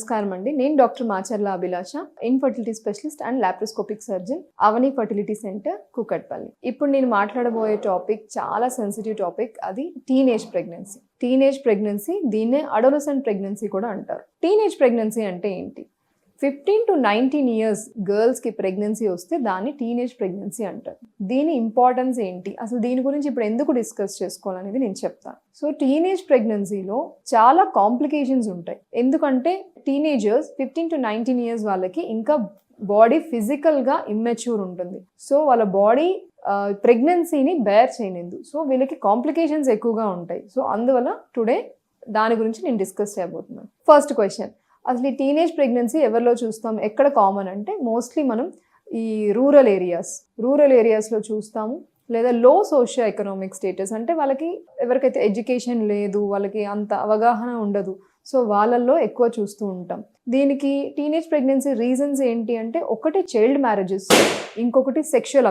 నమస్కారం అండి. నేను doctor Macherla Abhilasha, infertility specialist and laparoscopic surgeon, Avani fertility centre, Kukatpally. ఇప్పుడు నేను మాట్లాడబోయే టాపిక్ చాలా సెన్సిటివ్ టాపిక్. అది టీనేజ్ ప్రెగ్నెన్సీ. టీనేజ్ ప్రెగ్నెన్సీ, దీన్నే అడోలసెంట్ ప్రెగ్నెన్సీ కూడా అంటారు. టీనేజ్ ప్రెగ్నెన్సీ అంటే ఏంటి? 15 to 19 ఇయర్స్ గర్ల్స్కి ప్రెగ్నెన్సీ వస్తే దాన్ని టీనేజ్ ప్రెగ్నెన్సీ అంటారు. దీని ఇంపార్టెన్స్ ఏంటి, అసలు దీని గురించి ఇప్పుడు ఎందుకు డిస్కస్ చేసుకోవాలనేది నేను చెప్తాను. సో టీనేజ్ ప్రెగ్నెన్సీలో చాలా కాంప్లికేషన్స్ ఉంటాయి. ఎందుకంటే టీనేజర్స్ 15 to 19 ఇయర్స్ వాళ్ళకి ఇంకా బాడీ ఫిజికల్గా ఇమ్మెచ్యూర్ ఉంటుంది. సో వాళ్ళ బాడీ ప్రెగ్నెన్సీని బేర్ చేయలేదు. సో వీళ్ళకి కాంప్లికేషన్స్ ఎక్కువగా ఉంటాయి. సో అందువల్ల టుడే దాని గురించి నేను డిస్కస్ చేయబోతున్నాను. ఫస్ట్ క్వశ్చన్, అసలు ఈ టీనేజ్ ప్రెగ్నెన్సీ ఎవరిలో చూస్తాం, ఎక్కడ కామన్ అంటే మోస్ట్లీ మనం ఈ రూరల్ ఏరియాస్లో చూస్తాము. లేదా లో సోషియో ఎకనామిక్ స్టేటస్, అంటే వాళ్ళకి ఎవరికైతే ఎడ్యుకేషన్ లేదు, వాళ్ళకి అంత అవగాహన ఉండదు, సో వాళ్ళల్లో ఎక్కువ చూస్తూ ఉంటాం. దీనికి టీనేజ్ ప్రెగ్నెన్సీ రీజన్స్ ఏంటి అంటే, ఒకటి చైల్డ్ మ్యారేజెస్, ఇంకొకటి సెక్షువల్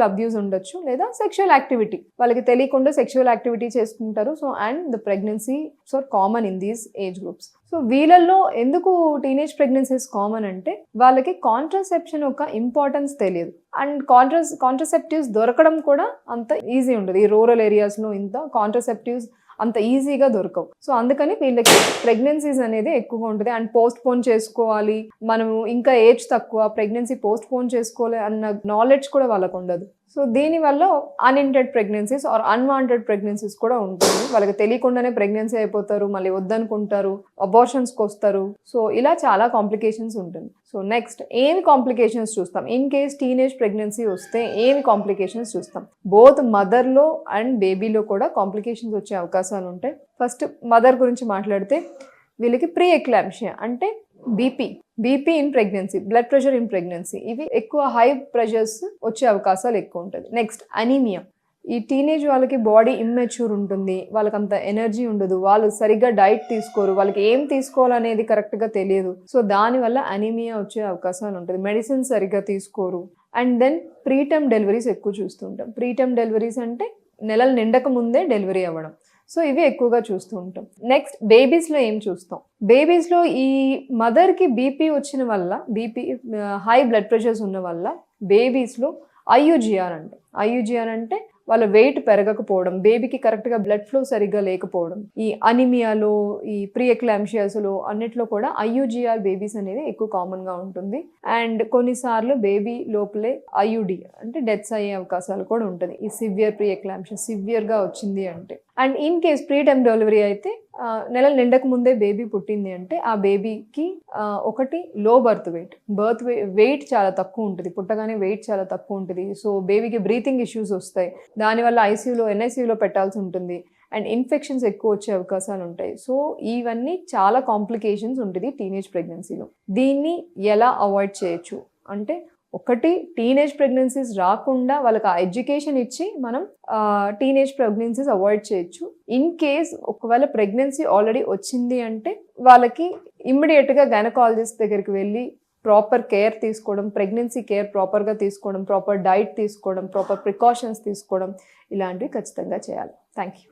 అబ్యూస్ ఉండొచ్చు, లేదా సెక్షువల్ యాక్టివిటీ, వాళ్ళకి తెలియకుండా సెక్షువల్ యాక్టివిటీ చేసుకుంటారు. So and the pregnancy so common in these age groups. So వీళ్ళల్లో ఎందుకు టీనేజ్ ప్రెగ్నెన్సీస్ కామన్ అంటే, వాళ్ళకి కాంట్రాసెప్షన్ యొక్క ఇంపార్టెన్స్ తెలియదు. అండ్ కాంట్రాసెప్టివ్స్ దొరకడం కూడా అంత ఈజీ ఉండదు. ఈ రూరల్ ఏరియాస్లో ఇంత కాంట్రాసెప్టివ్స్ అంత ఈజీగా దొరకవు. సో అందుకని వీళ్ళకి ప్రెగ్నెన్సీస్ అనేది ఎక్కువగా ఉంటుంది. అండ్ పోస్ట్ పోన్ చేసుకోవాలి, మనము ఇంకా ఏజ్ తక్కువ, ప్రెగ్నెన్సీ పోస్ట్ పోన్ చేసుకోవాలి అన్న నాలెడ్జ్ కూడా వాళ్ళకు ఉండదు. సో దీనివల్ల అన్ఇంటెడ్ ప్రెగ్నెన్సీస్ ఆర్ అన్వాంటెడ్ ప్రెగ్నెన్సీస్ కూడా ఉంటుంది. వాళ్ళకి తెలియకుండానే ప్రెగ్నెన్సీ అయిపోతారు, మళ్ళీ వద్దనుకుంటారు, అబార్షన్స్కి వస్తారు. సో ఇలా చాలా కాంప్లికేషన్స్ ఉంటుంది. సో నెక్స్ట్ ఏమి కాంప్లికేషన్స్ చూస్తాం, ఇన్ కేస్ టీనేజ్ ప్రెగ్నెన్సీ వస్తే ఏమి కాంప్లికేషన్స్ చూస్తాం? బోత్ మదర్లో అండ్ బేబీలో కూడా కాంప్లికేషన్స్ వచ్చే అవకాశాలు ఉంటాయి. ఫస్ట్ మదర్ గురించి మాట్లాడితే, వీళ్ళకి ప్రీ ఎక్లాంప్షియా అంటే BP in pregnancy, blood pressure in pregnancy, ఇవి ఎక్కువ హై ప్రెషర్స్ వచ్చే అవకాశాలు ఎక్కువ ఉంటుంది. నెక్స్ట్ అనీమియా, ఈ టీనేజ్ వాళ్ళకి బాడీ ఇమ్మెచ్యూర్ ఉంటుంది, వాళ్ళకి అంత ఎనర్జీ ఉండదు, వాళ్ళు సరిగ్గా డైట్ తీసుకోరు, వాళ్ళకి ఏం తీసుకోవాలనేది కరెక్ట్గా తెలియదు. సో దానివల్ల అనీమియా వచ్చే అవకాశాలు ఉంటుంది. మెడిసిన్స్ సరిగ్గా తీసుకోరు. అండ్ దెన్ ప్రీటర్మ్ డెలివరీస్ ఎక్కువ చూస్తుంటాం. ప్రీటర్మ్ డెలివరీస్ అంటే నెలలు నిండక ముందే డెలివరీ అవ్వడం. సో ఇవి ఎక్కువగా చూస్తూ ఉంటాం. నెక్స్ట్ బేబీస్లో ఏం చూస్తాం? బేబీస్లో ఈ మదర్కి బీపీ వచ్చిన వల్ల, హై బ్లడ్ ప్రెషర్స్ ఉన్న వల్ల బేబీస్లో ఐయుజిఆర్ అంటే వాళ్ళ వెయిట్ పెరగకపోవడం, బేబీకి కరెక్ట్గా బ్లడ్ ఫ్లో సరిగ్గా లేకపోవడం, ఈ అనిమియాలో, ఈ ప్రీ ఎక్లాంప్షియాస్లో అన్నిట్లో కూడా ఐయుజిఆర్ బేబీస్ అనేది ఎక్కువ కామన్గా ఉంటుంది. అండ్ కొన్నిసార్లు బేబీ లోపలే ఐయుడి అంటే డెత్స్ అయ్యే అవకాశాలు కూడా ఉంటుంది. ఈ సివియర్ ప్రీ ఎక్లాంప్షియా సివియర్గా వచ్చింది అంటే. And in case pre time delivery అయితే, నెలలు నిండక ముందే బేబీ పుట్టింది అంటే, ఆ బేబీకి ఒకటి లో వెయిట్ చాలా తక్కువ ఉంటుంది, పుట్టగానే వెయిట్ చాలా తక్కువ ఉంటుంది. సో బేబీకి బ్రీతింగ్ ఇష్యూస్ వస్తాయి, దానివల్ల ఎన్ఐసీయూలో పెట్టాల్సి ఉంటుంది. అండ్ ఇన్ఫెక్షన్స్ ఎక్కువ వచ్చే అవకాశాలు ఉంటాయి. సో ఇవన్నీ చాలా కాంప్లికేషన్స్ ఉంటుంది టీనేజ్ ప్రెగ్నెన్సీలో. దీన్ని ఎలా అవాయిడ్ చేయొచ్చు అంటే, ఒకటి టీనేజ్ ప్రెగ్నెన్సీస్ రాకుండా వాళ్ళకి ఆ ఎడ్యుకేషన్ ఇచ్చి మనం టీనేజ్ ప్రెగ్నెన్సీస్ అవాయిడ్ చేయొచ్చు. ఇన్ కేస్ ఒకవేళ ప్రెగ్నెన్సీ ఆల్రెడీ వచ్చింది అంటే, వాళ్ళకి ఇమ్మీడియట్గా గైనకాలజిస్ట్ దగ్గరికి వెళ్ళి ప్రాపర్ కేర్ తీసుకోవడం, ప్రెగ్నెన్సీ కేర్ ప్రాపర్గా తీసుకోవడం, ప్రాపర్ డైట్ తీసుకోవడం, ప్రాపర్ ప్రికాషన్స్ తీసుకోవడం, ఇలాంటివి ఖచ్చితంగా చేయాలి. Thank you.